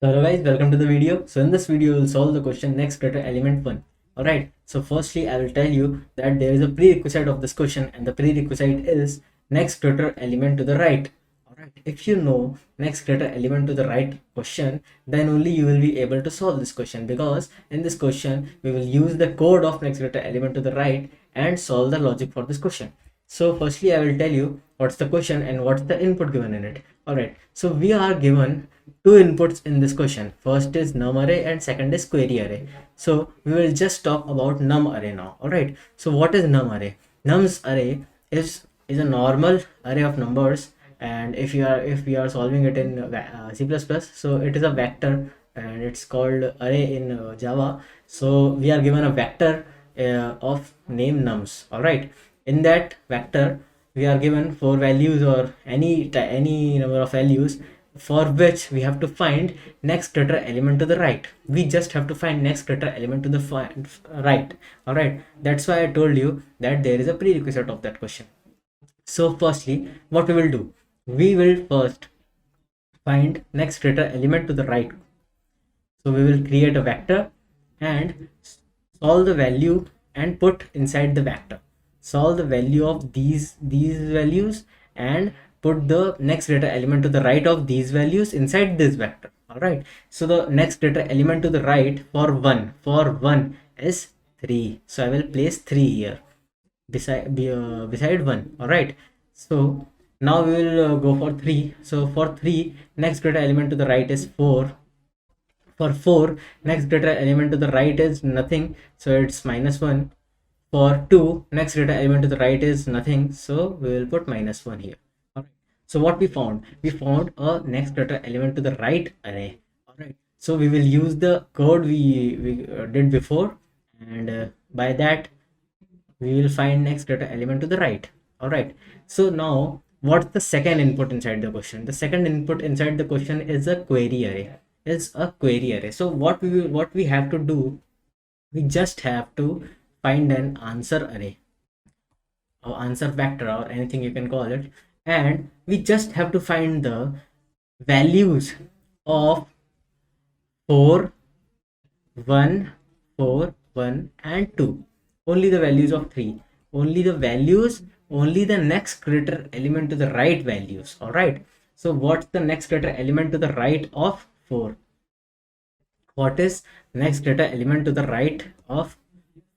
So hello guys, welcome to the video. So in this video, we'll solve the question next greater element 1. Alright, so firstly, I will tell you that there is a prerequisite of this question, and the prerequisite is next greater element to the right. Alright, if you know next greater element to the right question, then only you will be able to solve this question, because in this question, we will use the code of next greater element to the right and solve the logic for this question. So firstly, I will tell you what's the question and what's the input given in it. Alright, so we are given two inputs in this question. First is num array and second is query array. So we will just talk about num array now. Alright, so what is num array? Nums array is a normal array of numbers, and if we are solving it in C++, so it is a vector and it's called array in Java. So we are given a vector of name nums. Alright, in that vector we are given four values or any number of values, for which we have to find next greater element to the right. We just have to find next greater element to the right. All right, that's why I told you that there is a prerequisite of that question. So firstly, what we will do, we will first find next greater element to the right. So we will create a vector and solve the value and put inside the vector. Solve the value of these values and put the next greater element to the right of these values inside this vector. All right. So the next greater element to the right for one is 3. So I will place 3 here beside 1. All right. So now we will go for 3. So for 3, next greater element to the right is 4. For 4, next greater element to the right is nothing, so it's -1. For 2, next greater element to the right is nothing, so we will put -1 here. Alright, so what we found? We found a next greater element to the right array. Alright, so we will use the code we did before, and by that we will find next greater element to the right. Alright, so now what's the second input inside the question? The second input inside the question is a query array. So what we have to do, we just have to find an answer array or answer vector or anything you can call it, and we just have to find the values of 4, 1, 4, 1 and 2. Only the values of 3. Only the next greater element to the right values. Alright. So what's the next greater element to the right of 4? What is next greater element to the right of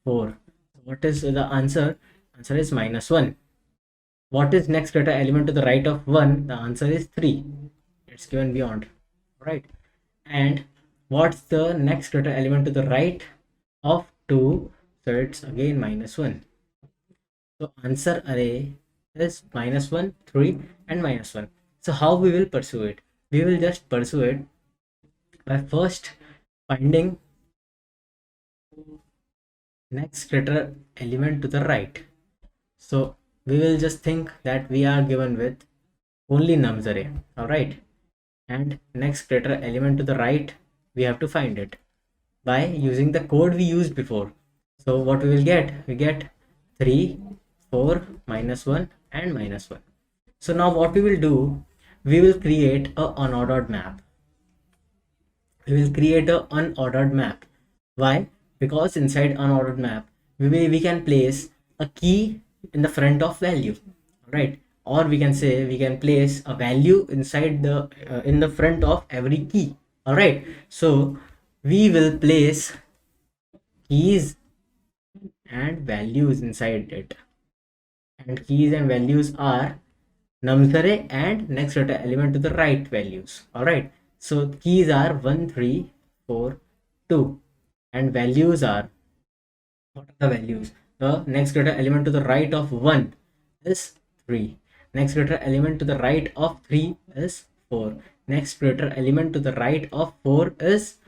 4? What is the answer? Answer is -1. What is next greater element to the right of 1? The answer is 3. It's given beyond. Right. And what's the next greater element to the right of 2? So it's again -1. So answer array is -1, 3 and -1. So how we will pursue it? We will just pursue it by first finding next greater element to the right. So we will just think that we are given with only nums array. Alright, and next greater element to the right, we have to find it by using the code we used before. So what we will get? We get 3, 4, -1 and -1. So now what we will do, we will create a unordered map. Why? Because inside unordered map, we can place a key in the front of value, right? Or we can say we can place a value inside the in the front of every key. All right. So we will place keys and values inside it, and keys and values are nums array and next greater element to the right values. All right. So keys are 1, 3, 4, 2, and values are, what are the values? The next greater element to the right of 1 is 3. Next greater element to the right of 3 is 4. Next greater element to the right of 4 is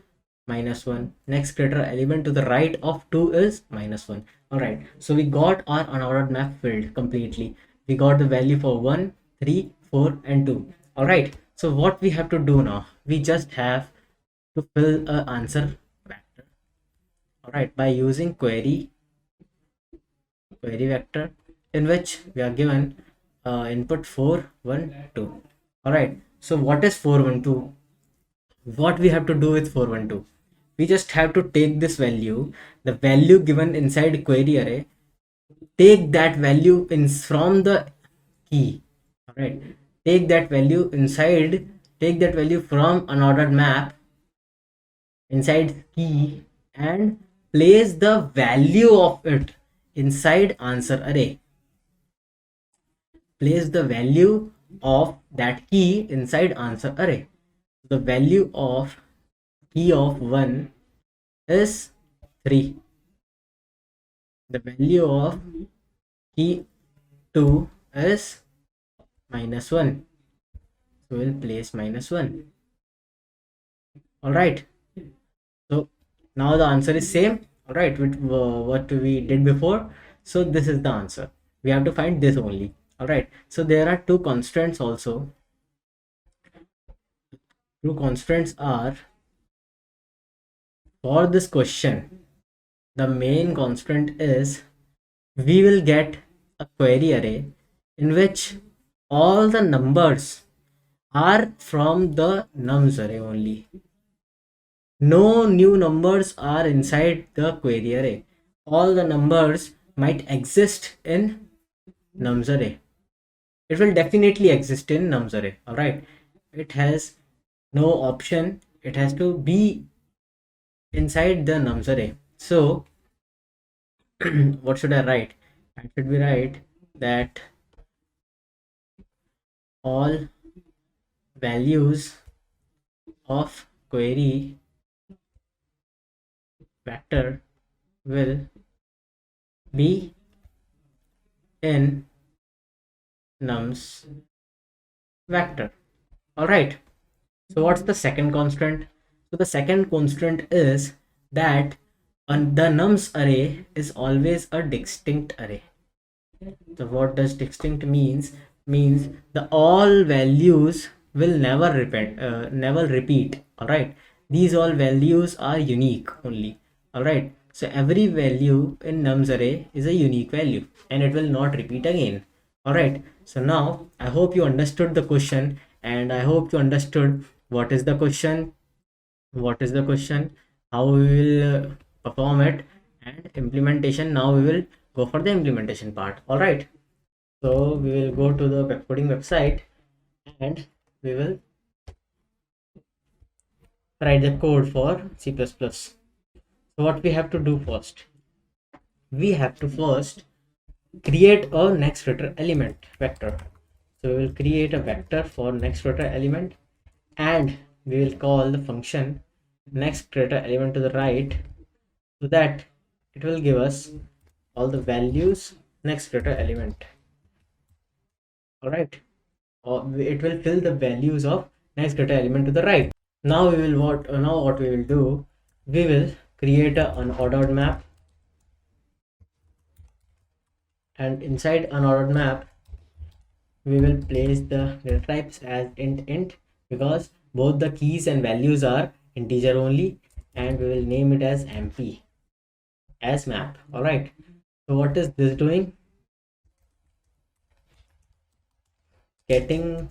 -1. Next greater element to the right of 2 is -1. Alright, so we got our unordered map filled completely. We got the value for 1, 3, 4 and 2. Alright, so what we have to do now? We just have to fill a answer vector. Alright, by using query vector, in which we are given input 4, 1, 2. Alright, so what is 4, 1, 2? What we have to do with 412? We just have to take this value, the value given inside query array, take that value in from the key. All right, take that value inside, take that value from unordered map inside key and place the value of it inside answer array. Place the value of that key inside answer array. The value of key of 1 is 3. The value of key 2 is -1. So we'll place -1. All right. So now the answer is same. All right, with what we did before. So this is the answer. We have to find this only. All right. So there are two constants also. Two constants are for this question. The main constant is we will get a query array in which all the numbers are from the nums array only. No new numbers are inside the query array. All the numbers might exist in nums array. It will definitely exist in nums array. All right. It has no option. It has to be inside the nums array. So what should I write? I should be write that all values of query vector will be in nums vector. All right. So what's the second constant? So the second constant is that the nums array is always a distinct array. So what does distinct means? Means the all values will never repeat. All right. These all values are unique only. All right. So every value in nums array is a unique value and it will not repeat again. All right. So now I hope you understood the question and I hope you understood what is the question, how we will perform it, and implementation. Now we will go for the implementation part. All right. So we will go to the Pepcoding website and we will write the code for C++. So what we have to do first? We have to first create a next getter element vector. So we will create a vector for next getter element and we will call the function next getter element to the right so that it will give us all the values next getter element. All right. Or it will fill the values of next getter element to the right. Now what we will do, we will create an unordered map and inside unordered map we will place the data types as int because both the keys and values are integer only and we will name it as mp as map. All right. So what is this doing? Getting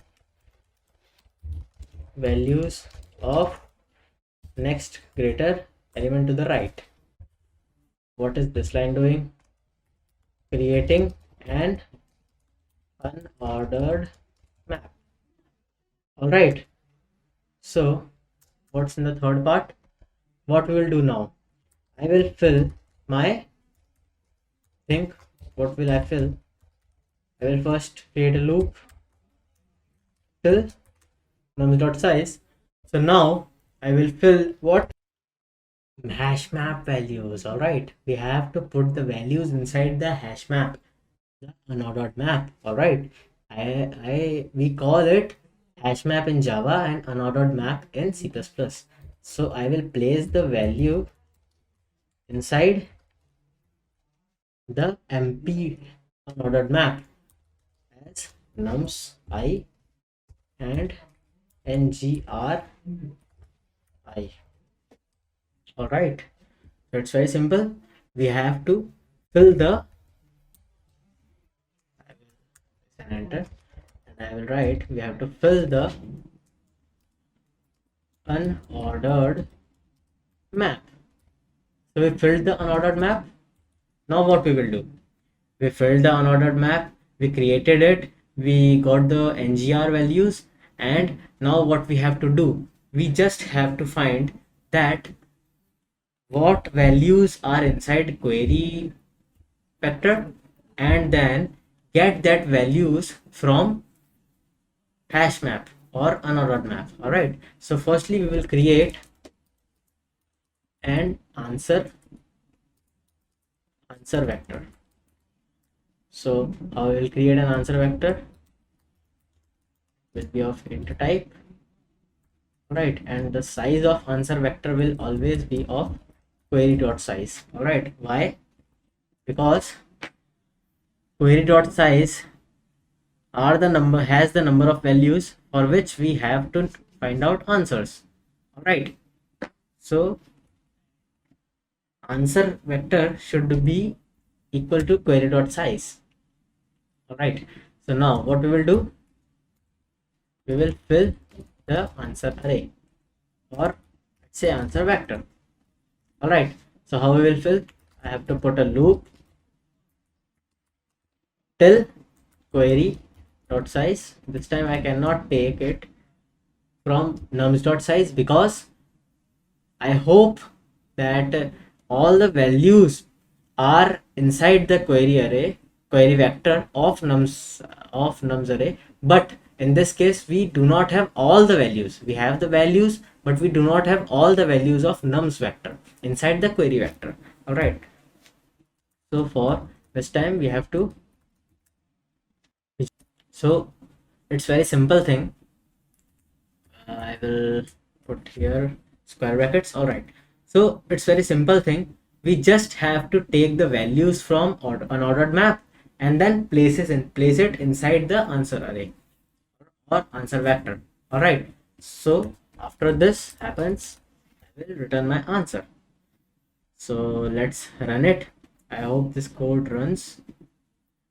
values of next greater element to the right. What is this line doing? Creating an unordered map. All right. So what's in the third part? What we will do now? I will fill my thing. What will I fill? I will first create a loop till nums.size. So now I will fill what? Hash map values. All right. We have to put the values inside the hash map, the unordered map. All right. We call it hash map in Java and unordered map in C++. So I will place the value inside the mp unordered map as nums I and ngri. All right. So it's very simple. We have to fill the enter and I will write we have to fill the unordered map. So we filled the unordered map. Now what we will do? We filled the unordered map, we created it, we got the ngr values, and now what we have to do? We just have to find that what values are inside query vector, and then get that values from hash map or unordered map. All right, so firstly we will create an answer vector. So I will create an answer vector, will be of int type, right, and the size of answer vector will always be of query dot size. All right, why? Because query dot size are the number has the number of values for which we have to find out answers. All right, so answer vector should be equal to query dot size. All right, so now what we will do? We will fill the answer array, or let's say answer vector. All right, so how we will fill? I have to put a loop till query dot size. This time I cannot take it from nums dot size, because I hope that all the values are inside the query vector of nums array. But in this case we do not have all the values. We have the values, but we do not have all the values of nums vector inside the query vector. All right, so for this time we have to, so it's very simple thing. I will put here square brackets. All right, so it's very simple thing. We just have to take the values from unordered map and then place it inside the answer array or answer vector. All right, so after this happens, I will return my answer. So let's run it. I hope this code runs.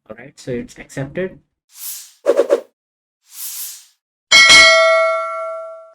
All right, so it's accepted.